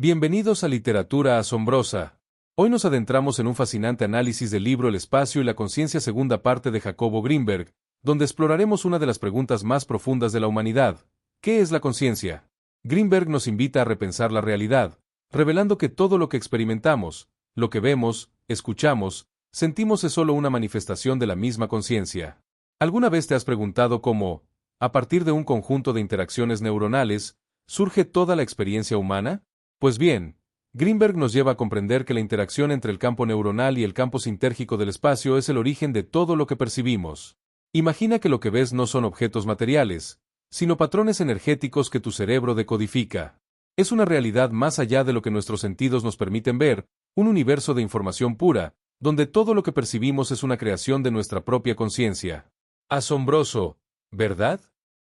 Bienvenidos a Literatura Asombrosa. Hoy nos adentramos en un fascinante análisis del libro El espacio y la conciencia, segunda parte de Jacobo Greenberg, donde exploraremos una de las preguntas más profundas de la humanidad: ¿qué es la conciencia? Greenberg nos invita a repensar la realidad, revelando que todo lo que experimentamos, lo que vemos, escuchamos, sentimos es solo una manifestación de la misma conciencia. ¿Alguna vez te has preguntado cómo, a partir de un conjunto de interacciones neuronales, surge toda la experiencia humana? Pues bien, Greenberg nos lleva a comprender que la interacción entre el campo neuronal y el campo sintérgico del espacio es el origen de todo lo que percibimos. Imagina que lo que ves no son objetos materiales, sino patrones energéticos que tu cerebro decodifica. Es una realidad más allá de lo que nuestros sentidos nos permiten ver, un universo de información pura, donde todo lo que percibimos es una creación de nuestra propia conciencia. Asombroso, ¿verdad?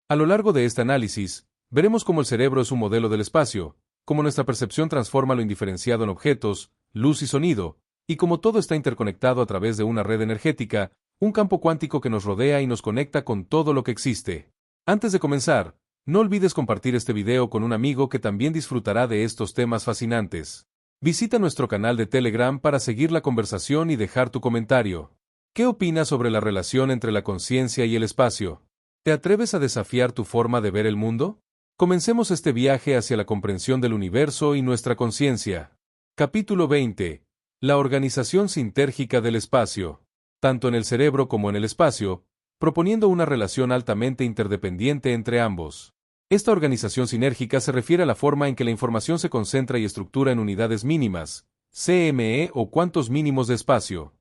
A lo largo de este análisis, veremos cómo el cerebro es un modelo del espacio, cómo nuestra percepción transforma lo indiferenciado en objetos, luz y sonido, y cómo todo está interconectado a través de una red energética, un campo cuántico que nos rodea y nos conecta con todo lo que existe. Antes de comenzar, no olvides compartir este video con un amigo que también disfrutará de estos temas fascinantes. Visita nuestro canal de Telegram para seguir la conversación y dejar tu comentario. ¿Qué opinas sobre la relación entre la conciencia y el espacio? ¿Te atreves a desafiar tu forma de ver el mundo? Comencemos este viaje hacia la comprensión del universo y nuestra conciencia. Capítulo 20. La organización sintérgica del espacio. Tanto en el cerebro como en el espacio, proponiendo una relación altamente interdependiente entre ambos. Esta organización sinérgica se refiere a la forma en que la información se concentra y estructura en unidades mínimas, CME o cuantos mínimos de espacio.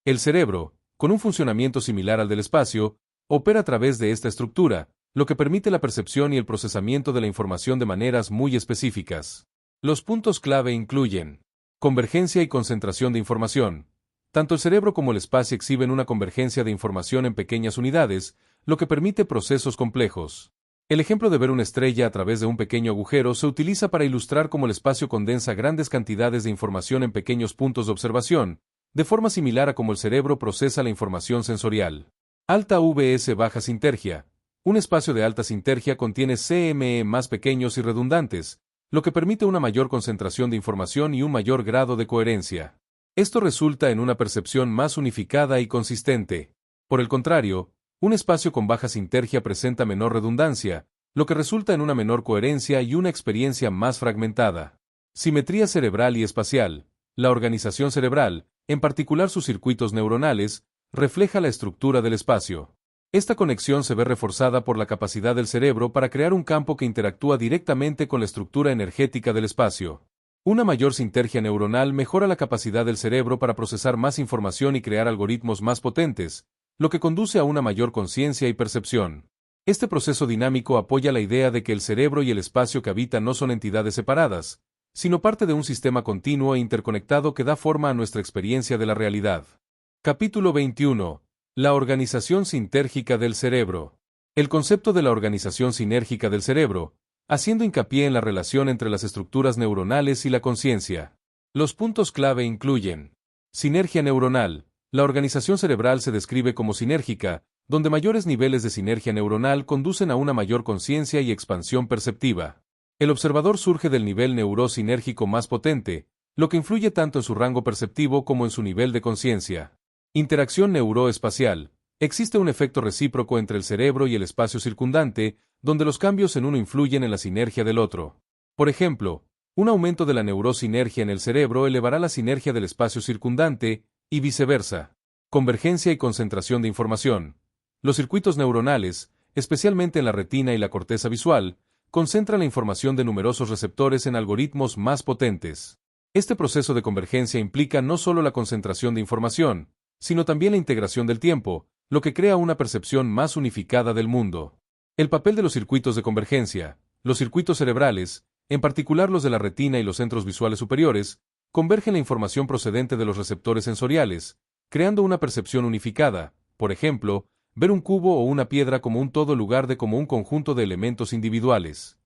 El cerebro, con un funcionamiento similar al del espacio, opera a través de esta estructura, lo que permite la percepción y el procesamiento de la información de maneras muy específicas. Los puntos clave incluyen convergencia y concentración de información. Tanto el cerebro como el espacio exhiben una convergencia de información en pequeñas unidades, lo que permite procesos complejos. El ejemplo de ver una estrella a través de un pequeño agujero se utiliza para ilustrar cómo el espacio condensa grandes cantidades de información en pequeños puntos de observación, de forma similar a cómo el cerebro procesa la información sensorial. Alta vs baja sintergia. Un espacio de alta sintergia contiene CME más pequeños y redundantes, lo que permite una mayor concentración de información y un mayor grado de coherencia. Esto resulta en una percepción más unificada y consistente. Por el contrario, un espacio con baja sintergia presenta menor redundancia, lo que resulta en una menor coherencia y una experiencia más fragmentada. Simetría cerebral y espacial. La organización cerebral, en particular sus circuitos neuronales, refleja la estructura del espacio. Esta conexión se ve reforzada por la capacidad del cerebro para crear un campo que interactúa directamente con la estructura energética del espacio. Una mayor sintergia neuronal mejora la capacidad del cerebro para procesar más información y crear algoritmos más potentes, lo que conduce a una mayor conciencia y percepción. Este proceso dinámico apoya la idea de que el cerebro y el espacio que habitan no son entidades separadas, sino parte de un sistema continuo e interconectado que da forma a nuestra experiencia de la realidad. Capítulo 21. La organización sintérgica del cerebro. El concepto de la organización sinérgica del cerebro, haciendo hincapié en la relación entre las estructuras neuronales y la conciencia. Los puntos clave incluyen sinergia neuronal. La organización cerebral se describe como sinérgica, donde mayores niveles de sinergia neuronal conducen a una mayor conciencia y expansión perceptiva. El observador surge del nivel neurosinérgico más potente, lo que influye tanto en su rango perceptivo como en su nivel de conciencia. Interacción neuroespacial. Existe un efecto recíproco entre el cerebro y el espacio circundante, donde los cambios en uno influyen en la sinergia del otro. Por ejemplo, un aumento de la neurosinergia en el cerebro elevará la sinergia del espacio circundante, y viceversa. Convergencia y concentración de información. Los circuitos neuronales, especialmente en la retina y la corteza visual, concentran la información de numerosos receptores en algoritmos más potentes. Este proceso de convergencia implica no solo la concentración de información, sino también la integración del tiempo, lo que crea una percepción más unificada del mundo. El papel de los circuitos de convergencia. Los circuitos cerebrales, en particular los de la retina y los centros visuales superiores, convergen la información procedente de los receptores sensoriales, creando una percepción unificada, por ejemplo, ver un cubo o una piedra como un todo en lugar de como un conjunto de elementos individuales.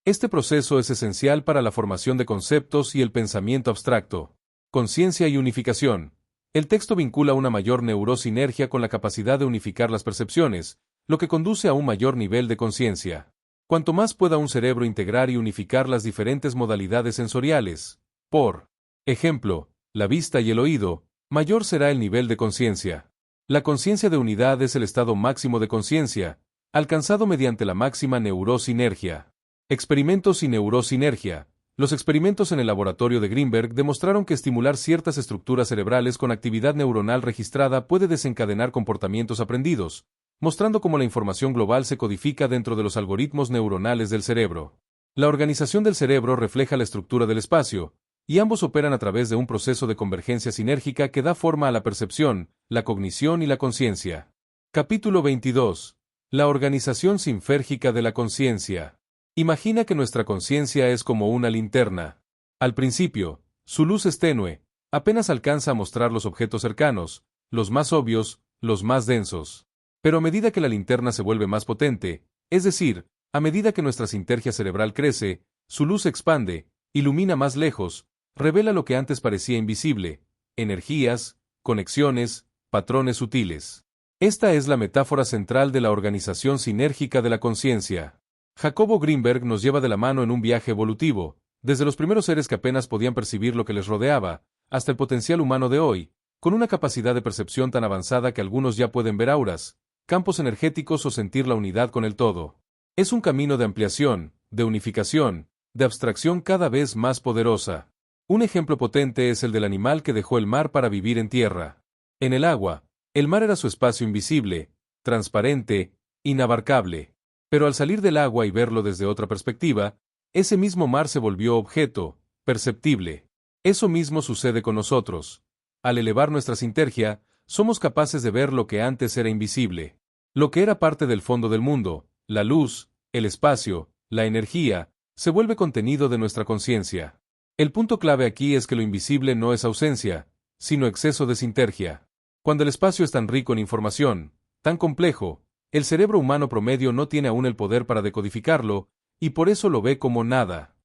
Este proceso es esencial para la formación de conceptos y el pensamiento abstracto. Conciencia y unificación. El texto vincula una mayor neurosinergia con la capacidad de unificar las percepciones, lo que conduce a un mayor nivel de conciencia. Cuanto más pueda un cerebro integrar y unificar las diferentes modalidades sensoriales, por ejemplo, la vista y el oído, mayor será el nivel de conciencia. La conciencia de unidad es el estado máximo de conciencia, alcanzado mediante la máxima neurosinergia. Experimentos y neurosinergia. Los experimentos en el laboratorio de Greenberg demostraron que estimular ciertas estructuras cerebrales con actividad neuronal registrada puede desencadenar comportamientos aprendidos, mostrando cómo la información global se codifica dentro de los algoritmos neuronales del cerebro. La organización del cerebro refleja la estructura del espacio, y ambos operan a través de un proceso de convergencia sinérgica que da forma a la percepción, la cognición y la conciencia. Capítulo 22. La organización sinférgica de la conciencia. Imagina que nuestra conciencia es como una linterna. Al principio, su luz es tenue, apenas alcanza a mostrar los objetos cercanos, los más obvios, los más densos. Pero a medida que la linterna se vuelve más potente, es decir, a medida que nuestra sinergia cerebral crece, su luz se expande, ilumina más lejos, revela lo que antes parecía invisible, energías, conexiones, patrones sutiles. Esta es la metáfora central de la organización sinérgica de la conciencia. Jacobo Greenberg nos lleva de la mano en un viaje evolutivo, desde los primeros seres que apenas podían percibir lo que les rodeaba, hasta el potencial humano de hoy, con una capacidad de percepción tan avanzada que algunos ya pueden ver auras, campos energéticos o sentir la unidad con el todo. Es un camino de ampliación, de unificación, de abstracción cada vez más poderosa. Un ejemplo potente es el del animal que dejó el mar para vivir en tierra. En el agua, el mar era su espacio invisible, transparente, inabarcable. Pero al salir del agua y verlo desde otra perspectiva, ese mismo mar se volvió objeto, perceptible. Eso mismo sucede con nosotros. Al elevar nuestra sinergia, somos capaces de ver lo que antes era invisible. Lo que era parte del fondo del mundo, la luz, el espacio, la energía, se vuelve contenido de nuestra conciencia. El punto clave aquí es que lo invisible no es ausencia, sino exceso de sinergia. Cuando el espacio es tan rico en información, tan complejo, el cerebro humano promedio no tiene aún el poder para decodificarlo, y por eso lo ve como nada.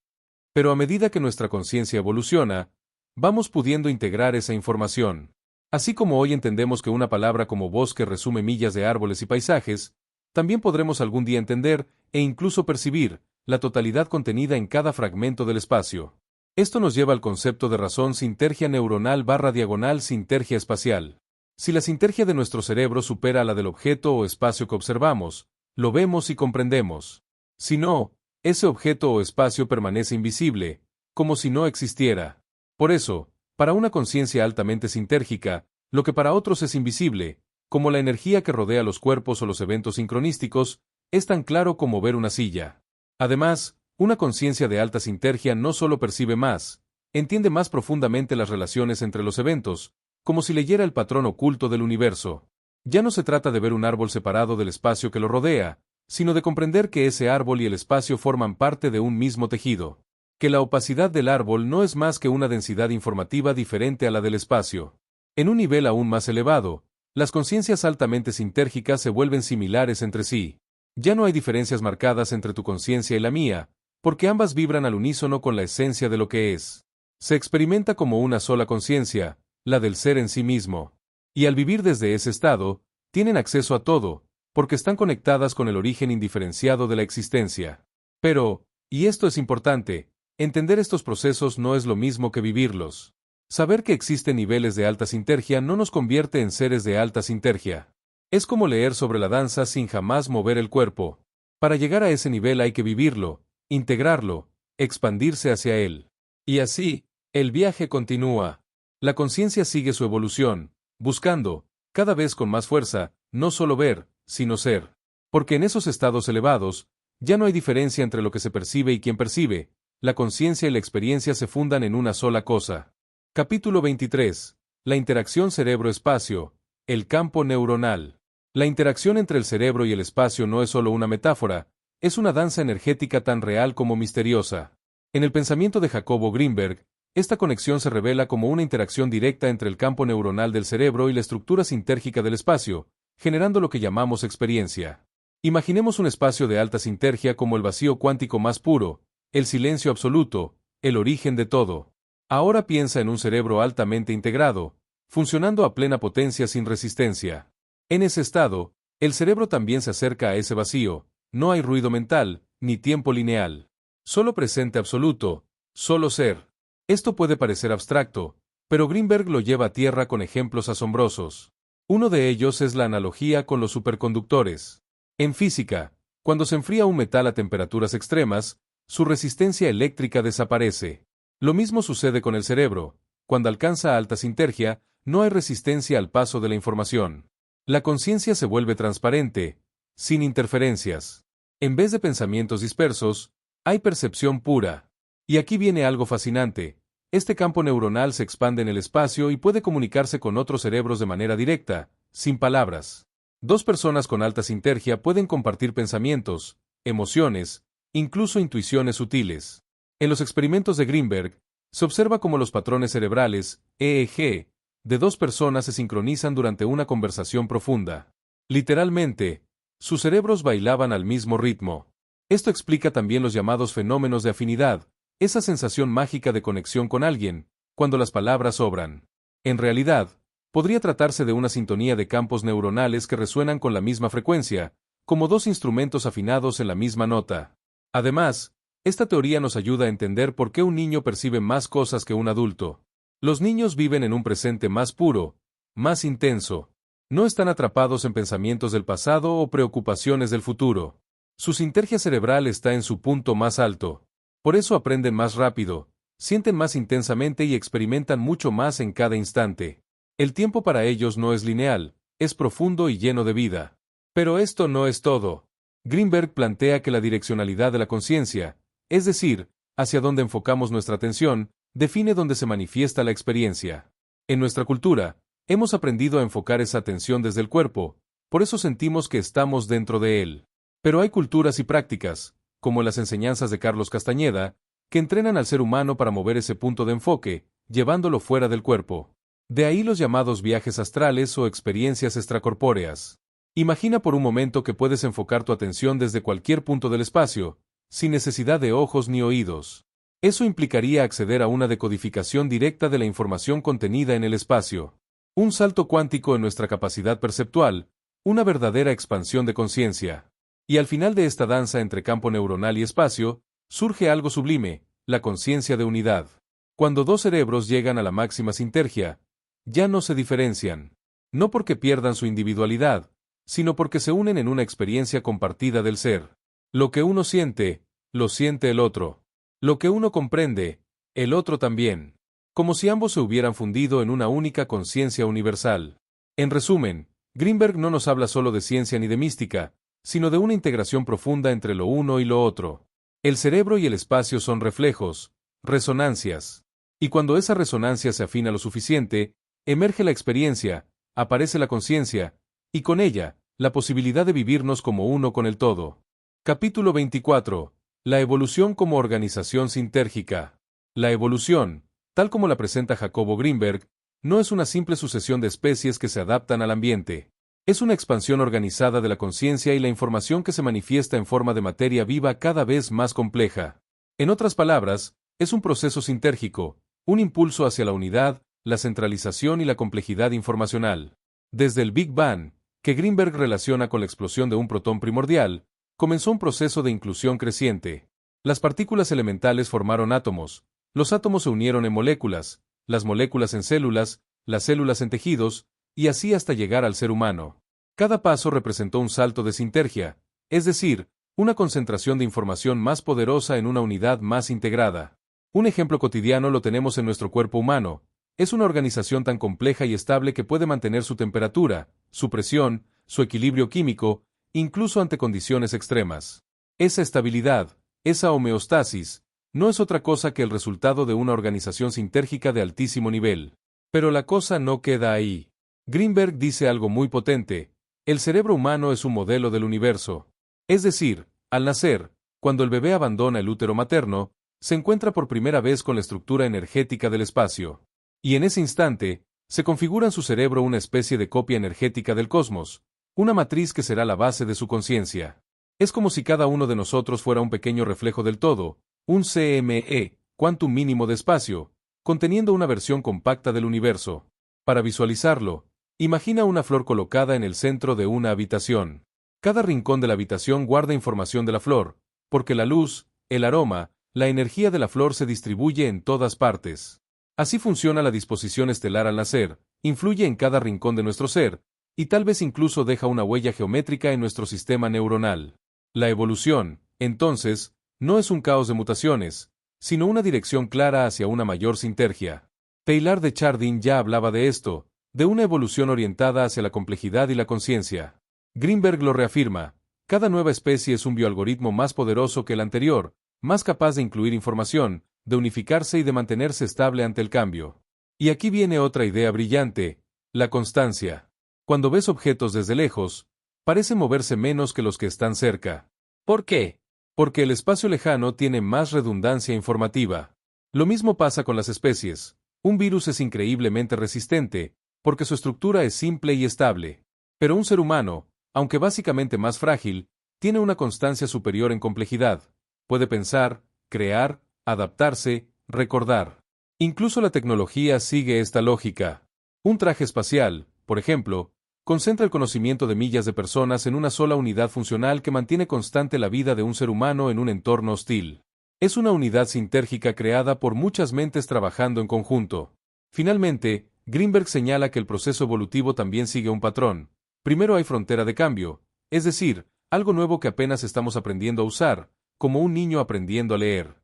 Pero a medida que nuestra conciencia evoluciona, vamos pudiendo integrar esa información. Así como hoy entendemos que una palabra como bosque resume millas de árboles y paisajes, también podremos algún día entender, e incluso percibir, la totalidad contenida en cada fragmento del espacio. Esto nos lleva al concepto de razón sinergia neuronal / sinergia espacial. Si la sinergia de nuestro cerebro supera a la del objeto o espacio que observamos, lo vemos y comprendemos. Si no, ese objeto o espacio permanece invisible, como si no existiera. Por eso, para una conciencia altamente sinérgica, lo que para otros es invisible, como la energía que rodea los cuerpos o los eventos sincronísticos, es tan claro como ver una silla. Además, una conciencia de alta sinergia no solo percibe más, entiende más profundamente las relaciones entre los eventos, como si leyera el patrón oculto del universo. Ya no se trata de ver un árbol separado del espacio que lo rodea, sino de comprender que ese árbol y el espacio forman parte de un mismo tejido. Que la opacidad del árbol no es más que una densidad informativa diferente a la del espacio. En un nivel aún más elevado, las conciencias altamente sinérgicas se vuelven similares entre sí. Ya no hay diferencias marcadas entre tu conciencia y la mía, porque ambas vibran al unísono con la esencia de lo que es. Se experimenta como una sola conciencia, la del ser en sí mismo. Y al vivir desde ese estado, tienen acceso a todo, porque están conectadas con el origen indiferenciado de la existencia. Pero, y esto es importante, entender estos procesos no es lo mismo que vivirlos. Saber que existen niveles de alta sinergia no nos convierte en seres de alta sinergia. Es como leer sobre la danza sin jamás mover el cuerpo. Para llegar a ese nivel hay que vivirlo, integrarlo, expandirse hacia él. Y así, el viaje continúa. La conciencia sigue su evolución, buscando, cada vez con más fuerza, no solo ver, sino ser. Porque en esos estados elevados, ya no hay diferencia entre lo que se percibe y quien percibe, la conciencia y la experiencia se fundan en una sola cosa. Capítulo 23. La interacción cerebro-espacio, el campo neuronal. La interacción entre el cerebro y el espacio no es solo una metáfora, es una danza energética tan real como misteriosa. En el pensamiento de Jacobo Greenberg, esta conexión se revela como una interacción directa entre el campo neuronal del cerebro y la estructura sinérgica del espacio, generando lo que llamamos experiencia. Imaginemos un espacio de alta sinergia como el vacío cuántico más puro, el silencio absoluto, el origen de todo. Ahora piensa en un cerebro altamente integrado, funcionando a plena potencia sin resistencia. En ese estado, el cerebro también se acerca a ese vacío, no hay ruido mental, ni tiempo lineal. Solo presente absoluto, solo ser. Esto puede parecer abstracto, pero Greenberg lo lleva a tierra con ejemplos asombrosos. Uno de ellos es la analogía con los superconductores. En física, cuando se enfría un metal a temperaturas extremas, su resistencia eléctrica desaparece. Lo mismo sucede con el cerebro. Cuando alcanza alta sintergia, no hay resistencia al paso de la información. La conciencia se vuelve transparente, sin interferencias. En vez de pensamientos dispersos, hay percepción pura. Y aquí viene algo fascinante. Este campo neuronal se expande en el espacio y puede comunicarse con otros cerebros de manera directa, sin palabras. Dos personas con alta sintergia pueden compartir pensamientos, emociones, incluso intuiciones sutiles. En los experimentos de Greenberg, se observa cómo los patrones cerebrales, EEG, de dos personas se sincronizan durante una conversación profunda. Literalmente, sus cerebros bailaban al mismo ritmo. Esto explica también los llamados fenómenos de afinidad, esa sensación mágica de conexión con alguien, cuando las palabras sobran. En realidad, podría tratarse de una sintonía de campos neuronales que resuenan con la misma frecuencia, como dos instrumentos afinados en la misma nota. Además, esta teoría nos ayuda a entender por qué un niño percibe más cosas que un adulto. Los niños viven en un presente más puro, más intenso. No están atrapados en pensamientos del pasado o preocupaciones del futuro. Su sintergia cerebral está en su punto más alto. Por eso aprenden más rápido, sienten más intensamente y experimentan mucho más en cada instante. El tiempo para ellos no es lineal, es profundo y lleno de vida. Pero esto no es todo. Greenberg plantea que la direccionalidad de la conciencia, es decir, hacia dónde enfocamos nuestra atención, define dónde se manifiesta la experiencia. En nuestra cultura, hemos aprendido a enfocar esa atención desde el cuerpo, por eso sentimos que estamos dentro de él. Pero hay culturas y prácticas, como las enseñanzas de Carlos Castañeda, que entrenan al ser humano para mover ese punto de enfoque, llevándolo fuera del cuerpo. De ahí los llamados viajes astrales o experiencias extracorpóreas. Imagina por un momento que puedes enfocar tu atención desde cualquier punto del espacio, sin necesidad de ojos ni oídos. Eso implicaría acceder a una decodificación directa de la información contenida en el espacio. Un salto cuántico en nuestra capacidad perceptual, una verdadera expansión de conciencia. Y al final de esta danza entre campo neuronal y espacio, surge algo sublime, la conciencia de unidad. Cuando dos cerebros llegan a la máxima sintergia, ya no se diferencian. No porque pierdan su individualidad, sino porque se unen en una experiencia compartida del ser. Lo que uno siente, lo siente el otro. Lo que uno comprende, el otro también. Como si ambos se hubieran fundido en una única conciencia universal. En resumen, Greenberg no nos habla solo de ciencia ni de mística, sino de una integración profunda entre lo uno y lo otro. El cerebro y el espacio son reflejos, resonancias. Y cuando esa resonancia se afina lo suficiente, emerge la experiencia, aparece la conciencia, y con ella, la posibilidad de vivirnos como uno con el todo. Capítulo 24. La evolución como organización sintérgica. La evolución, tal como la presenta Jacobo Greenberg, no es una simple sucesión de especies que se adaptan al ambiente. Es una expansión organizada de la conciencia y la información que se manifiesta en forma de materia viva cada vez más compleja. En otras palabras, es un proceso sintérgico, un impulso hacia la unidad, la centralización y la complejidad informacional. Desde el Big Bang, que Greenberg relaciona con la explosión de un protón primordial, comenzó un proceso de inclusión creciente. Las partículas elementales formaron átomos, los átomos se unieron en moléculas, las moléculas en células, las células en tejidos, y así hasta llegar al ser humano. Cada paso representó un salto de sintergia, es decir, una concentración de información más poderosa en una unidad más integrada. Un ejemplo cotidiano lo tenemos en nuestro cuerpo humano. Es una organización tan compleja y estable que puede mantener su temperatura, su presión, su equilibrio químico, incluso ante condiciones extremas. Esa estabilidad, esa homeostasis, no es otra cosa que el resultado de una organización sintérgica de altísimo nivel. Pero la cosa no queda ahí. Greenberg dice algo muy potente: el cerebro humano es un modelo del universo. Es decir, al nacer, cuando el bebé abandona el útero materno, se encuentra por primera vez con la estructura energética del espacio. Y en ese instante, se configura en su cerebro una especie de copia energética del cosmos, una matriz que será la base de su conciencia. Es como si cada uno de nosotros fuera un pequeño reflejo del todo, un CME, quantum mínimo de espacio, conteniendo una versión compacta del universo. Para visualizarlo, imagina una flor colocada en el centro de una habitación. Cada rincón de la habitación guarda información de la flor, porque la luz, el aroma, la energía de la flor se distribuye en todas partes. Así funciona la disposición estelar al nacer, influye en cada rincón de nuestro ser, y tal vez incluso deja una huella geométrica en nuestro sistema neuronal. La evolución, entonces, no es un caos de mutaciones, sino una dirección clara hacia una mayor sinergia. Teilhard de Chardin ya hablaba de esto, de una evolución orientada hacia la complejidad y la conciencia. Greenberg lo reafirma: cada nueva especie es un bioalgoritmo más poderoso que el anterior, más capaz de incluir información, de unificarse y de mantenerse estable ante el cambio. Y aquí viene otra idea brillante: la constancia. Cuando ves objetos desde lejos, parecen moverse menos que los que están cerca. ¿Por qué? Porque el espacio lejano tiene más redundancia informativa. Lo mismo pasa con las especies. Un virus es increíblemente resistente, porque su estructura es simple y estable. Pero un ser humano, aunque básicamente más frágil, tiene una constancia superior en complejidad. Puede pensar, crear, adaptarse, recordar. Incluso la tecnología sigue esta lógica. Un traje espacial, por ejemplo, concentra el conocimiento de millas de personas en una sola unidad funcional que mantiene constante la vida de un ser humano en un entorno hostil. Es una unidad sintérgica creada por muchas mentes trabajando en conjunto. Finalmente, Greenberg señala que el proceso evolutivo también sigue un patrón. Primero hay frontera de cambio, es decir, algo nuevo que apenas estamos aprendiendo a usar, como un niño aprendiendo a leer.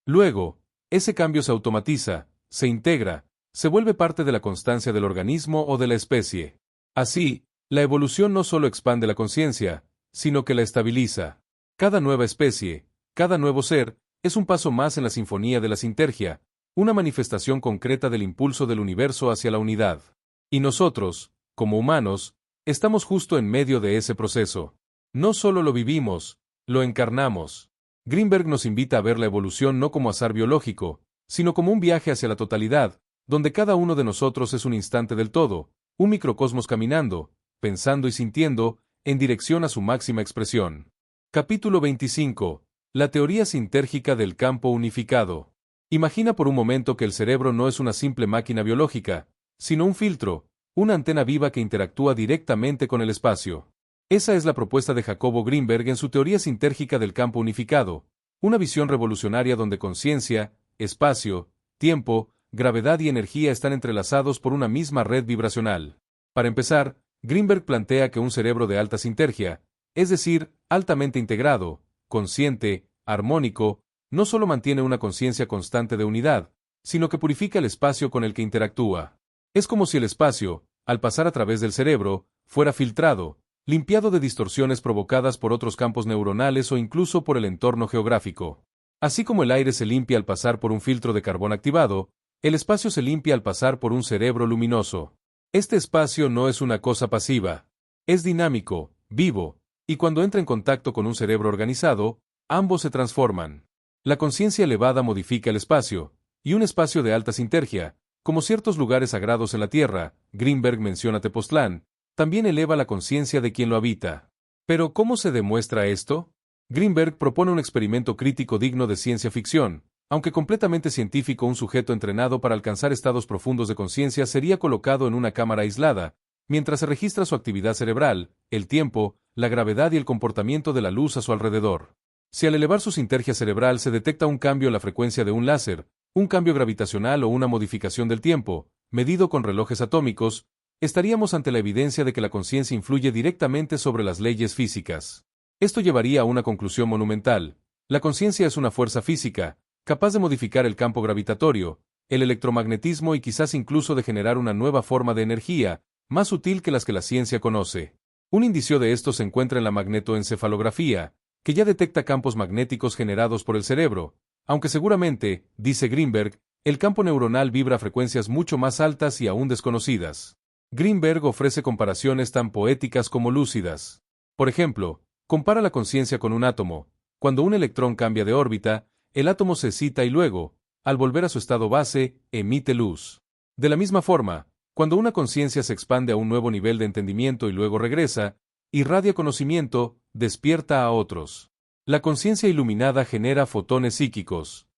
Luego, ese cambio se automatiza, se integra, se vuelve parte de la constancia del organismo o de la especie. Así, la evolución no solo expande la conciencia, sino que la estabiliza. Cada nueva especie, cada nuevo ser, es un paso más en la sinfonía de la sinergia, una manifestación concreta del impulso del universo hacia la unidad. Y nosotros, como humanos, estamos justo en medio de ese proceso. No solo lo vivimos, lo encarnamos. Greenberg nos invita a ver la evolución no como azar biológico, sino como un viaje hacia la totalidad, donde cada uno de nosotros es un instante del todo, un microcosmos caminando, pensando y sintiendo, en dirección a su máxima expresión. Capítulo 25. La teoría sintérgica del campo unificado. Imagina por un momento que el cerebro no es una simple máquina biológica, sino un filtro, una antena viva que interactúa directamente con el espacio. Esa es la propuesta de Jacobo Greenberg en su teoría sintérgica del campo unificado, una visión revolucionaria donde conciencia, espacio, tiempo, gravedad y energía están entrelazados por una misma red vibracional. Para empezar, Greenberg plantea que un cerebro de alta sinergia, es decir, altamente integrado, consciente, armónico, no solo mantiene una conciencia constante de unidad, sino que purifica el espacio con el que interactúa. Es como si el espacio, al pasar a través del cerebro, fuera filtrado, limpiado de distorsiones provocadas por otros campos neuronales o incluso por el entorno geográfico. Así como el aire se limpia al pasar por un filtro de carbón activado, el espacio se limpia al pasar por un cerebro luminoso. Este espacio no es una cosa pasiva. Es dinámico, vivo, y cuando entra en contacto con un cerebro organizado, ambos se transforman. La conciencia elevada modifica el espacio, y un espacio de alta sinergia, como ciertos lugares sagrados en la Tierra, Greenberg menciona Tepoztlán, también eleva la conciencia de quien lo habita. Pero ¿cómo se demuestra esto? Greenberg propone un experimento crítico digno de ciencia ficción. Aunque completamente científico, un sujeto entrenado para alcanzar estados profundos de conciencia sería colocado en una cámara aislada, mientras se registra su actividad cerebral, el tiempo, la gravedad y el comportamiento de la luz a su alrededor. Si al elevar su sinergia cerebral se detecta un cambio en la frecuencia de un láser, un cambio gravitacional o una modificación del tiempo, medido con relojes atómicos, estaríamos ante la evidencia de que la conciencia influye directamente sobre las leyes físicas. Esto llevaría a una conclusión monumental. La conciencia es una fuerza física, capaz de modificar el campo gravitatorio, el electromagnetismo y quizás incluso de generar una nueva forma de energía, más sutil que las que la ciencia conoce. Un indicio de esto se encuentra en la magnetoencefalografía, que ya detecta campos magnéticos generados por el cerebro, aunque seguramente, dice Greenberg, el campo neuronal vibra a frecuencias mucho más altas y aún desconocidas. Greenberg ofrece comparaciones tan poéticas como lúcidas. Por ejemplo, compara la conciencia con un átomo. Cuando un electrón cambia de órbita, el átomo se excita y luego, al volver a su estado base, emite luz. De la misma forma, cuando una conciencia se expande a un nuevo nivel de entendimiento y luego regresa, irradia conocimiento, despierta a otros. La conciencia iluminada genera fotones psíquicos.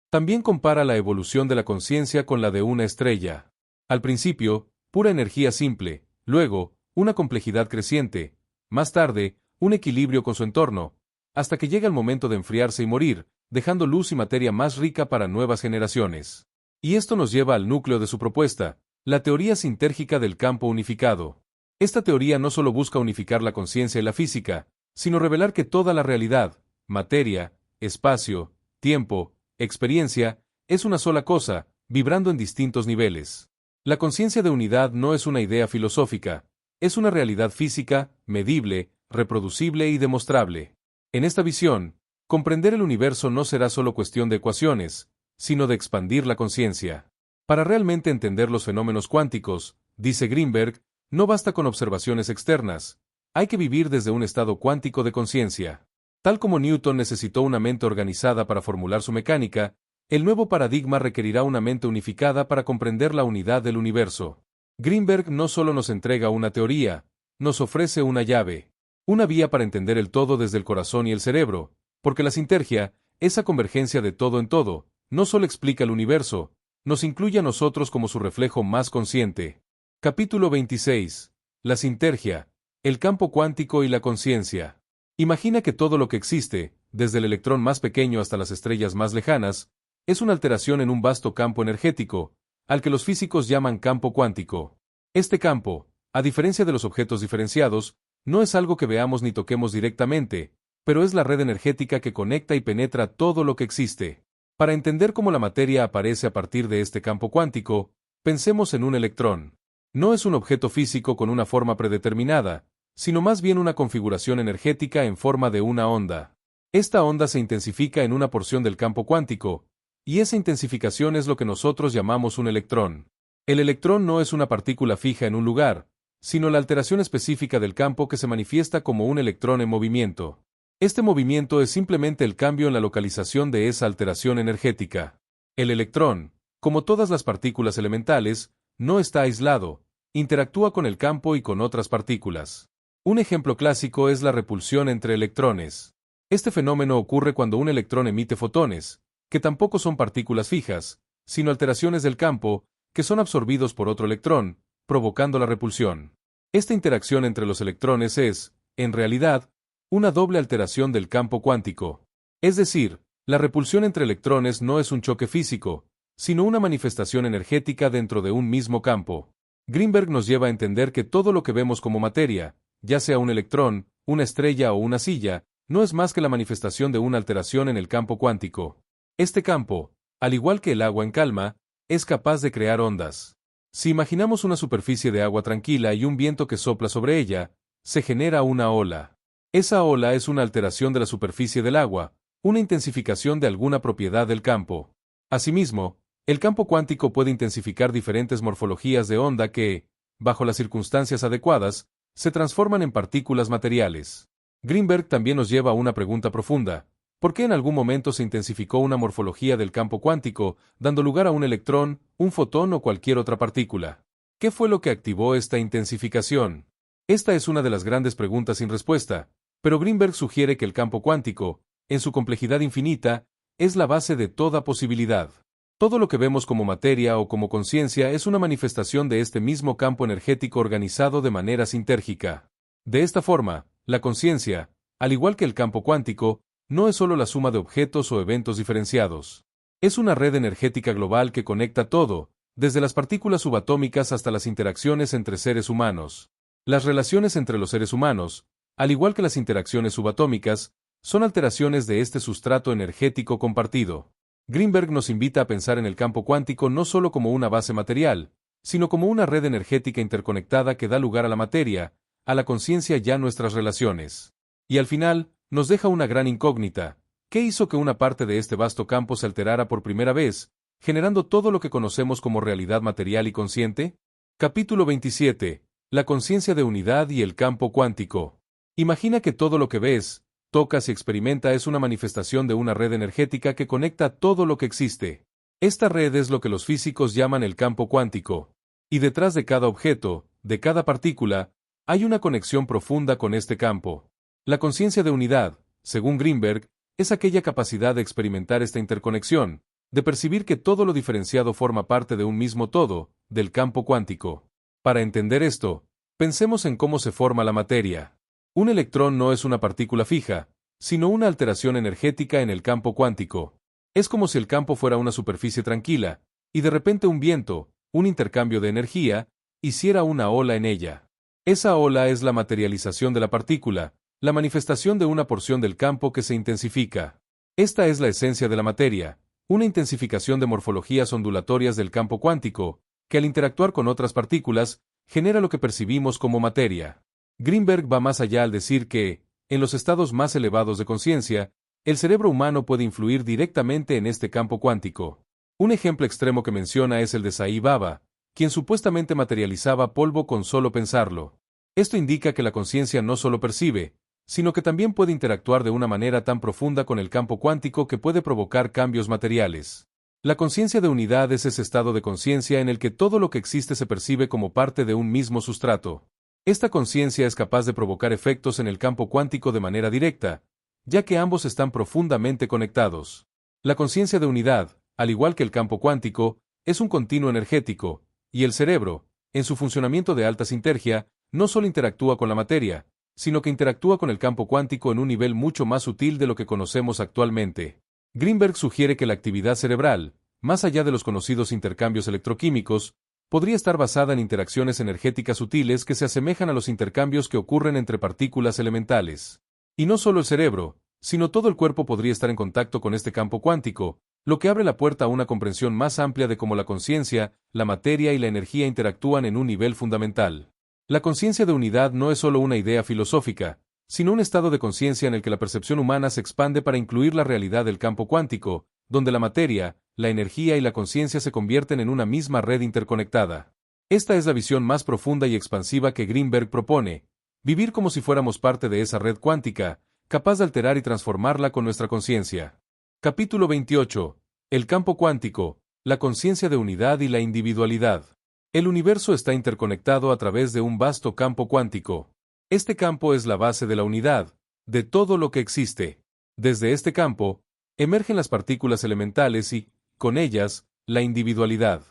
También compara la evolución de la conciencia con la de una estrella. Al principio, pura energía simple, luego, una complejidad creciente, más tarde, un equilibrio con su entorno, hasta que llega el momento de enfriarse y morir, dejando luz y materia más rica para nuevas generaciones. Y esto nos lleva al núcleo de su propuesta, la teoría sintérgica del campo unificado. Esta teoría no solo busca unificar la conciencia y la física, sino revelar que toda la realidad, materia, espacio, tiempo, experiencia, es una sola cosa, vibrando en distintos niveles. La conciencia de unidad no es una idea filosófica, es una realidad física, medible, reproducible y demostrable. En esta visión, comprender el universo no será solo cuestión de ecuaciones, sino de expandir la conciencia. Para realmente entender los fenómenos cuánticos, dice Greenberg, no basta con observaciones externas, hay que vivir desde un estado cuántico de conciencia. Tal como Newton necesitó una mente organizada para formular su mecánica, el nuevo paradigma requerirá una mente unificada para comprender la unidad del universo. Greenberg no solo nos entrega una teoría, nos ofrece una llave, una vía para entender el todo desde el corazón y el cerebro, porque la sintergia, esa convergencia de todo en todo, no solo explica el universo, nos incluye a nosotros como su reflejo más consciente. Capítulo 26. La sintergia, el campo cuántico y la conciencia. Imagina que todo lo que existe, desde el electrón más pequeño hasta las estrellas más lejanas, es una alteración en un vasto campo energético, al que los físicos llaman campo cuántico. Este campo, a diferencia de los objetos diferenciados, no es algo que veamos ni toquemos directamente, pero es la red energética que conecta y penetra todo lo que existe. Para entender cómo la materia aparece a partir de este campo cuántico, pensemos en un electrón. No es un objeto físico con una forma predeterminada, sino más bien una configuración energética en forma de una onda. Esta onda se intensifica en una porción del campo cuántico, y esa intensificación es lo que nosotros llamamos un electrón. El electrón no es una partícula fija en un lugar, sino la alteración específica del campo que se manifiesta como un electrón en movimiento. Este movimiento es simplemente el cambio en la localización de esa alteración energética. El electrón, como todas las partículas elementales, no está aislado, interactúa con el campo y con otras partículas. Un ejemplo clásico es la repulsión entre electrones. Este fenómeno ocurre cuando un electrón emite fotones, que tampoco son partículas fijas, sino alteraciones del campo, que son absorbidos por otro electrón, provocando la repulsión. Esta interacción entre los electrones es, en realidad, una doble alteración del campo cuántico. Es decir, la repulsión entre electrones no es un choque físico, sino una manifestación energética dentro de un mismo campo. Greenberg nos lleva a entender que todo lo que vemos como materia, ya sea un electrón, una estrella o una silla, no es más que la manifestación de una alteración en el campo cuántico. Este campo, al igual que el agua en calma, es capaz de crear ondas. Si imaginamos una superficie de agua tranquila y un viento que sopla sobre ella, se genera una ola. Esa ola es una alteración de la superficie del agua, una intensificación de alguna propiedad del campo. Asimismo, el campo cuántico puede intensificar diferentes morfologías de onda que, bajo las circunstancias adecuadas, se transforman en partículas materiales. Greenberg también nos lleva a una pregunta profunda. ¿Por qué en algún momento se intensificó una morfología del campo cuántico, dando lugar a un electrón, un fotón o cualquier otra partícula? ¿Qué fue lo que activó esta intensificación? Esta es una de las grandes preguntas sin respuesta, pero Greenberg sugiere que el campo cuántico, en su complejidad infinita, es la base de toda posibilidad. Todo lo que vemos como materia o como conciencia es una manifestación de este mismo campo energético organizado de manera sintérgica. De esta forma, la conciencia, al igual que el campo cuántico, no es solo la suma de objetos o eventos diferenciados. Es una red energética global que conecta todo, desde las partículas subatómicas hasta las interacciones entre seres humanos. Las relaciones entre los seres humanos, al igual que las interacciones subatómicas, son alteraciones de este sustrato energético compartido. Greenberg nos invita a pensar en el campo cuántico no solo como una base material, sino como una red energética interconectada que da lugar a la materia, a la conciencia y a nuestras relaciones. Y al final, nos deja una gran incógnita. ¿Qué hizo que una parte de este vasto campo se alterara por primera vez, generando todo lo que conocemos como realidad material y consciente? Capítulo 27. La conciencia de unidad y el campo cuántico. Imagina que todo lo que ves, tocas y experimenta es una manifestación de una red energética que conecta todo lo que existe. Esta red es lo que los físicos llaman el campo cuántico. Y detrás de cada objeto, de cada partícula, hay una conexión profunda con este campo. La conciencia de unidad, según Greenberg, es aquella capacidad de experimentar esta interconexión, de percibir que todo lo diferenciado forma parte de un mismo todo, del campo cuántico. Para entender esto, pensemos en cómo se forma la materia. Un electrón no es una partícula fija, sino una alteración energética en el campo cuántico. Es como si el campo fuera una superficie tranquila, y de repente un viento, un intercambio de energía, hiciera una ola en ella. Esa ola es la materialización de la partícula, la manifestación de una porción del campo que se intensifica. Esta es la esencia de la materia, una intensificación de morfologías ondulatorias del campo cuántico, que al interactuar con otras partículas, genera lo que percibimos como materia. Greenberg va más allá al decir que, en los estados más elevados de conciencia, el cerebro humano puede influir directamente en este campo cuántico. Un ejemplo extremo que menciona es el de Sai Baba, quien supuestamente materializaba polvo con solo pensarlo. Esto indica que la conciencia no solo percibe, sino que también puede interactuar de una manera tan profunda con el campo cuántico que puede provocar cambios materiales. La conciencia de unidad es ese estado de conciencia en el que todo lo que existe se percibe como parte de un mismo sustrato. Esta conciencia es capaz de provocar efectos en el campo cuántico de manera directa, ya que ambos están profundamente conectados. La conciencia de unidad, al igual que el campo cuántico, es un continuo energético, y el cerebro, en su funcionamiento de alta sinergia, no solo interactúa con la materia, sino que interactúa con el campo cuántico en un nivel mucho más sutil de lo que conocemos actualmente. Greenberg sugiere que la actividad cerebral, más allá de los conocidos intercambios electroquímicos, podría estar basada en interacciones energéticas sutiles que se asemejan a los intercambios que ocurren entre partículas elementales. Y no solo el cerebro, sino todo el cuerpo podría estar en contacto con este campo cuántico, lo que abre la puerta a una comprensión más amplia de cómo la conciencia, la materia y la energía interactúan en un nivel fundamental. La conciencia de unidad no es solo una idea filosófica, sino un estado de conciencia en el que la percepción humana se expande para incluir la realidad del campo cuántico, donde la materia, la energía y la conciencia se convierten en una misma red interconectada. Esta es la visión más profunda y expansiva que Greenberg propone: vivir como si fuéramos parte de esa red cuántica, capaz de alterar y transformarla con nuestra conciencia. Capítulo 28. El campo cuántico, la conciencia de unidad y la individualidad. El universo está interconectado a través de un vasto campo cuántico. Este campo es la base de la unidad, de todo lo que existe. Desde este campo, emergen las partículas elementales y, con ellas, la individualidad.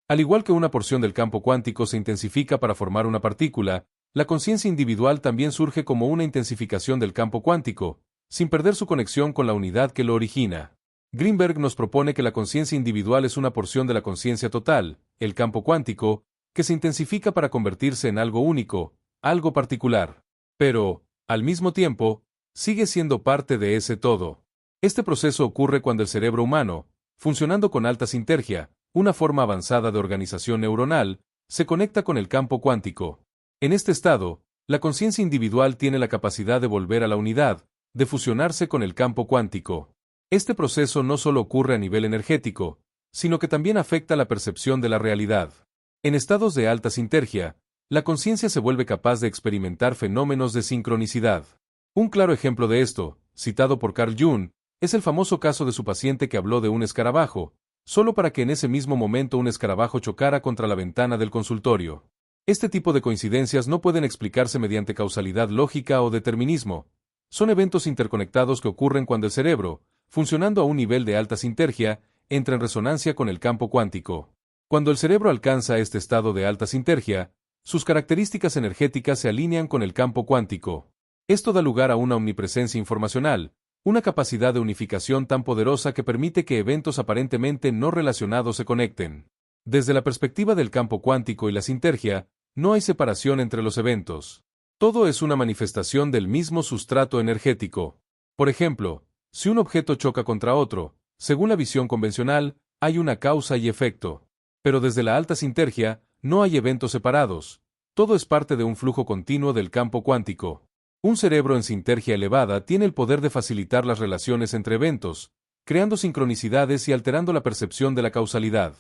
Al igual que una porción del campo cuántico se intensifica para formar una partícula, la conciencia individual también surge como una intensificación del campo cuántico, sin perder su conexión con la unidad que lo origina. Greenberg nos propone que la conciencia individual es una porción de la conciencia total, el campo cuántico, que se intensifica para convertirse en algo único, algo particular. Pero, al mismo tiempo, sigue siendo parte de ese todo. Este proceso ocurre cuando el cerebro humano, funcionando con alta sinergia, una forma avanzada de organización neuronal, se conecta con el campo cuántico. En este estado, la conciencia individual tiene la capacidad de volver a la unidad, de fusionarse con el campo cuántico. Este proceso no solo ocurre a nivel energético, sino que también afecta la percepción de la realidad. En estados de alta sinergia, la conciencia se vuelve capaz de experimentar fenómenos de sincronicidad. Un claro ejemplo de esto, citado por Carl Jung, es el famoso caso de su paciente que habló de un escarabajo, solo para que en ese mismo momento un escarabajo chocara contra la ventana del consultorio. Este tipo de coincidencias no pueden explicarse mediante causalidad lógica o determinismo. Son eventos interconectados que ocurren cuando el cerebro, funcionando a un nivel de alta sinergia, entra en resonancia con el campo cuántico. Cuando el cerebro alcanza este estado de alta sinergia, sus características energéticas se alinean con el campo cuántico. Esto da lugar a una omnipresencia informacional, una capacidad de unificación tan poderosa que permite que eventos aparentemente no relacionados se conecten. Desde la perspectiva del campo cuántico y la sinergia, no hay separación entre los eventos. Todo es una manifestación del mismo sustrato energético. Por ejemplo, si un objeto choca contra otro, según la visión convencional, hay una causa y efecto. Pero desde la alta sinergia, no hay eventos separados. Todo es parte de un flujo continuo del campo cuántico. Un cerebro en sinergia elevada tiene el poder de facilitar las relaciones entre eventos, creando sincronicidades y alterando la percepción de la causalidad.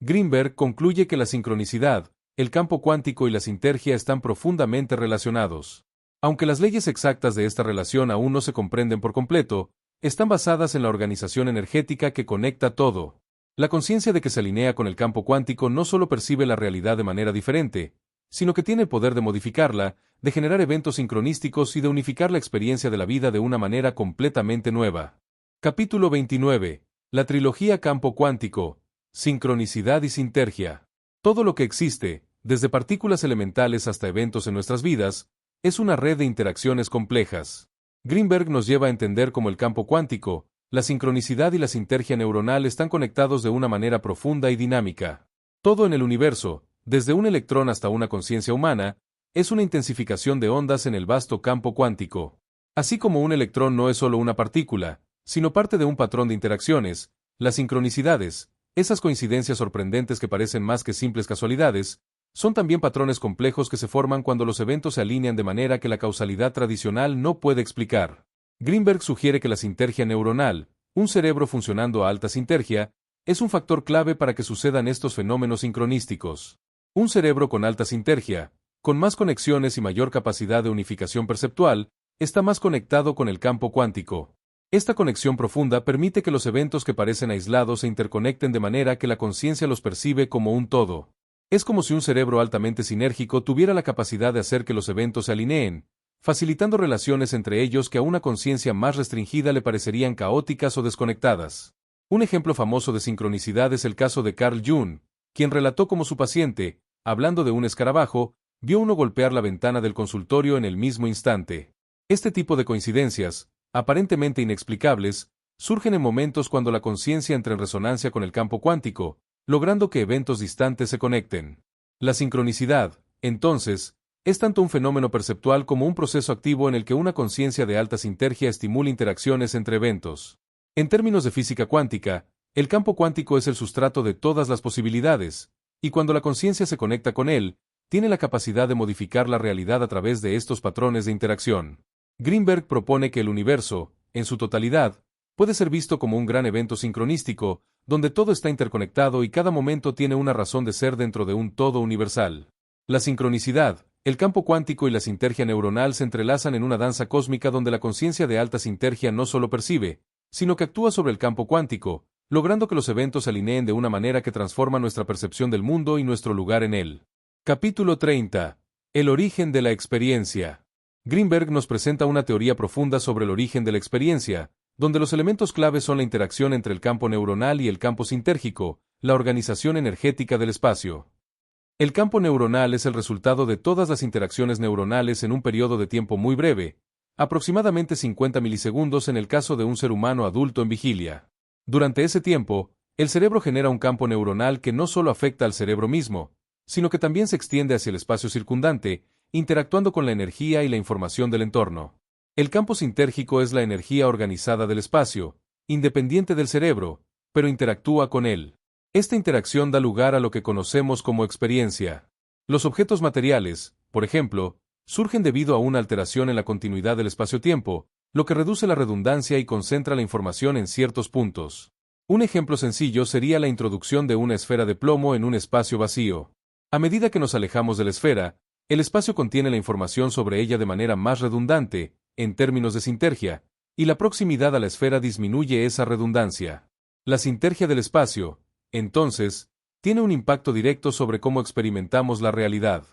Greenberg concluye que la sincronicidad, el campo cuántico y la sinergia están profundamente relacionados. Aunque las leyes exactas de esta relación aún no se comprenden por completo, están basadas en la organización energética que conecta todo. La conciencia de que se alinea con el campo cuántico no solo percibe la realidad de manera diferente, sino que tiene el poder de modificarla, de generar eventos sincronísticos y de unificar la experiencia de la vida de una manera completamente nueva. Capítulo 29. La trilogía campo cuántico, sincronicidad y sinergia. Todo lo que existe, desde partículas elementales hasta eventos en nuestras vidas, es una red de interacciones complejas. Greenberg nos lleva a entender cómo el campo cuántico, la sincronicidad y la sinergia neuronal están conectados de una manera profunda y dinámica. Todo en el universo, desde un electrón hasta una conciencia humana, es una intensificación de ondas en el vasto campo cuántico. Así como un electrón no es solo una partícula, sino parte de un patrón de interacciones, las sincronicidades, esas coincidencias sorprendentes que parecen más que simples casualidades, son también patrones complejos que se forman cuando los eventos se alinean de manera que la causalidad tradicional no puede explicar. Greenberg sugiere que la sinergia neuronal, un cerebro funcionando a alta sinergia, es un factor clave para que sucedan estos fenómenos sincronísticos. Un cerebro con alta sinergia, con más conexiones y mayor capacidad de unificación perceptual, está más conectado con el campo cuántico. Esta conexión profunda permite que los eventos que parecen aislados se interconecten de manera que la conciencia los percibe como un todo. Es como si un cerebro altamente sinérgico tuviera la capacidad de hacer que los eventos se alineen, facilitando relaciones entre ellos que a una conciencia más restringida le parecerían caóticas o desconectadas. Un ejemplo famoso de sincronicidad es el caso de Carl Jung, quien relató cómo su paciente, hablando de un escarabajo, vio uno golpear la ventana del consultorio en el mismo instante. Este tipo de coincidencias, aparentemente inexplicables, surgen en momentos cuando la conciencia entra en resonancia con el campo cuántico, logrando que eventos distantes se conecten. La sincronicidad, entonces, es tanto un fenómeno perceptual como un proceso activo en el que una conciencia de alta sinergia estimula interacciones entre eventos. En términos de física cuántica, el campo cuántico es el sustrato de todas las posibilidades, y cuando la conciencia se conecta con él, tiene la capacidad de modificar la realidad a través de estos patrones de interacción. Greenberg propone que el universo, en su totalidad, puede ser visto como un gran evento sincronístico, donde todo está interconectado y cada momento tiene una razón de ser dentro de un todo universal. La sincronicidad, el campo cuántico y la sinergia neuronal se entrelazan en una danza cósmica donde la conciencia de alta sinergia no solo percibe, sino que actúa sobre el campo cuántico, logrando que los eventos se alineen de una manera que transforma nuestra percepción del mundo y nuestro lugar en él. Capítulo 30. El origen de la experiencia. Greenberg nos presenta una teoría profunda sobre el origen de la experiencia, donde los elementos clave son la interacción entre el campo neuronal y el campo sintérgico, la organización energética del espacio. El campo neuronal es el resultado de todas las interacciones neuronales en un periodo de tiempo muy breve, aproximadamente 50 milisegundos en el caso de un ser humano adulto en vigilia. Durante ese tiempo, el cerebro genera un campo neuronal que no solo afecta al cerebro mismo, sino que también se extiende hacia el espacio circundante, interactuando con la energía y la información del entorno. El campo sintérgico es la energía organizada del espacio, independiente del cerebro, pero interactúa con él. Esta interacción da lugar a lo que conocemos como experiencia. Los objetos materiales, por ejemplo, surgen debido a una alteración en la continuidad del espacio-tiempo, lo que reduce la redundancia y concentra la información en ciertos puntos. Un ejemplo sencillo sería la introducción de una esfera de plomo en un espacio vacío. A medida que nos alejamos de la esfera, el espacio contiene la información sobre ella de manera más redundante, en términos de sinergia, y la proximidad a la esfera disminuye esa redundancia. La sinergia del espacio, entonces, tiene un impacto directo sobre cómo experimentamos la realidad.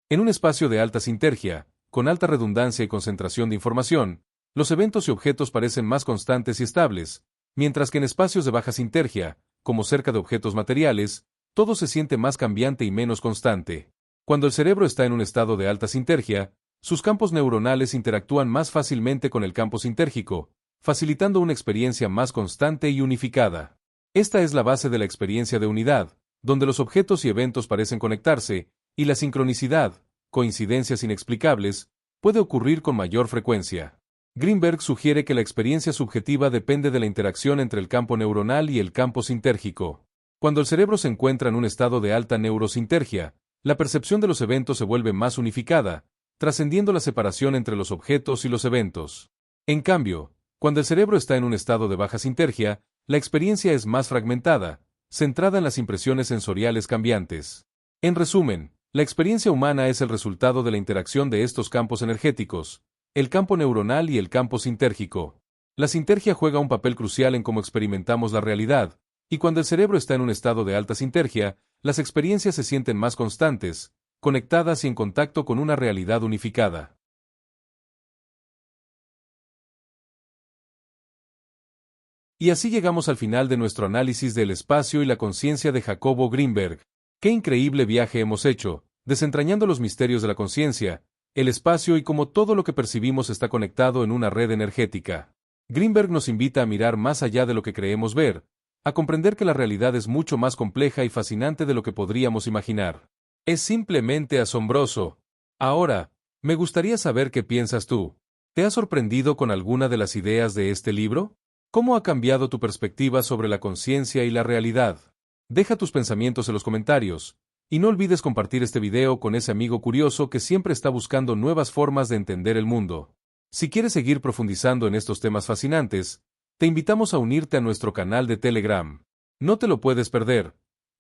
En un espacio de alta sinergia, con alta redundancia y concentración de información, los eventos y objetos parecen más constantes y estables, mientras que en espacios de baja sinergia, como cerca de objetos materiales, todo se siente más cambiante y menos constante. Cuando el cerebro está en un estado de alta sinergia, sus campos neuronales interactúan más fácilmente con el campo sintérgico, facilitando una experiencia más constante y unificada. Esta es la base de la experiencia de unidad, donde los objetos y eventos parecen conectarse, y la sincronicidad, coincidencias inexplicables, puede ocurrir con mayor frecuencia. Greenberg sugiere que la experiencia subjetiva depende de la interacción entre el campo neuronal y el campo sintérgico. Cuando el cerebro se encuentra en un estado de alta neurosintergia, la percepción de los eventos se vuelve más unificada, trascendiendo la separación entre los objetos y los eventos. En cambio, cuando el cerebro está en un estado de baja sinergia, la experiencia es más fragmentada, centrada en las impresiones sensoriales cambiantes. En resumen, la experiencia humana es el resultado de la interacción de estos campos energéticos, el campo neuronal y el campo sintérgico. La sinergia juega un papel crucial en cómo experimentamos la realidad, y cuando el cerebro está en un estado de alta sinergia, las experiencias se sienten más constantes, conectadas y en contacto con una realidad unificada. Y así llegamos al final de nuestro análisis del espacio y la conciencia de Jacobo Greenberg. ¡Qué increíble viaje hemos hecho, desentrañando los misterios de la conciencia, el espacio y cómo todo lo que percibimos está conectado en una red energética. Greenberg nos invita a mirar más allá de lo que creemos ver, a comprender que la realidad es mucho más compleja y fascinante de lo que podríamos imaginar. Es simplemente asombroso. Ahora, me gustaría saber qué piensas tú. ¿Te has sorprendido con alguna de las ideas de este libro? ¿Cómo ha cambiado tu perspectiva sobre la conciencia y la realidad? Deja tus pensamientos en los comentarios, y no olvides compartir este video con ese amigo curioso que siempre está buscando nuevas formas de entender el mundo. Si quieres seguir profundizando en estos temas fascinantes, te invitamos a unirte a nuestro canal de Telegram. No te lo puedes perder,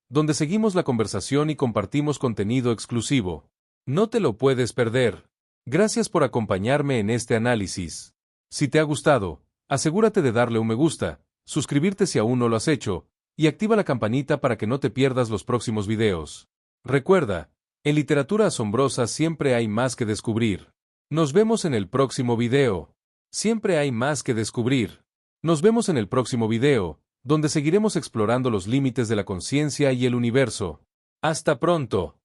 donde seguimos la conversación y compartimos contenido exclusivo. No te lo puedes perder. Gracias por acompañarme en este análisis. Si te ha gustado, asegúrate de darle un me gusta, suscribirte si aún no lo has hecho, y activa la campanita para que no te pierdas los próximos videos. Recuerda, en literatura asombrosa siempre hay más que descubrir. Nos vemos en el próximo video. Siempre hay más que descubrir. Nos vemos en el próximo video, donde seguiremos explorando los límites de la conciencia y el universo. Hasta pronto.